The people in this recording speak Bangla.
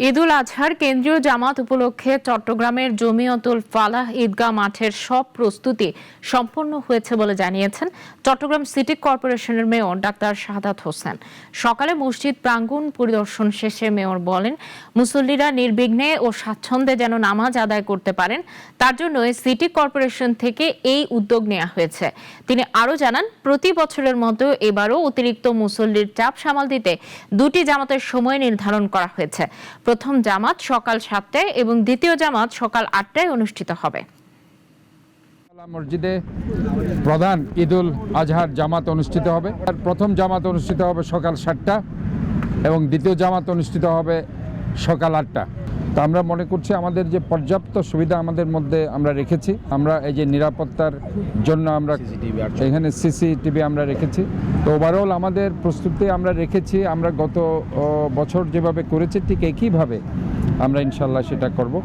ঈদুল আজহার কেন্দ্রীয় জামাত উপলক্ষে চট্টগ্রামের জমিয়তুল ফালাহ ঈদগাহ মাঠের সব প্রস্তুতি সম্পন্ন হয়েছে বলে জানিয়েছেন চট্টগ্রাম সিটি কর্পোরেশনের মেয়র ডাক্তার শাহাদাত হোসেন। সকালে মসজিদ প্রাঙ্গণ পরিদর্শন শেষে মেয়র বলেন, মুসল্লিরা নির্বিঘ্নে ও স্বাচ্ছন্দ্যে যেন নামাজ আদায় করতে পারেন, তার জন্য সিটি কর্পোরেশন থেকে এই উদ্যোগ নেওয়া হয়েছে। তিনি আরও জানান, প্রতি বছরের মতো এবারও অতিরিক্ত মুসল্লির চাপ সামাল দিতে দুটি জামাতের সময় নির্ধারণ করা হয়েছে। প্রথম জামাত সকাল 7টায় এবং দ্বিতীয় জামাত সকাল 8টায় অনুষ্ঠিত হবে। মসজিদে প্রধান ঈদুল আজহার জামাত অনুষ্ঠিত হবে। প্রথম জামাত অনুষ্ঠিত হবে সকাল 7টা এবং দ্বিতীয় জামাত অনুষ্ঠিত হবে সকাল 8টা। তো আমরা মনে করছি আমাদের যে পর্যাপ্ত সুবিধা আমাদের মধ্যে আমরা রেখেছি। আমরা এই যে নিরাপত্তার জন্য আমরা এখানে সিসিটিভি আমরা রেখেছি। তো ওভারঅল আমাদের প্রস্তুতি আমরা রেখেছি। আমরা গত বছর যেভাবে করেছি ঠিক একইভাবে আমরা ইনশাল্লাহ সেটা করব।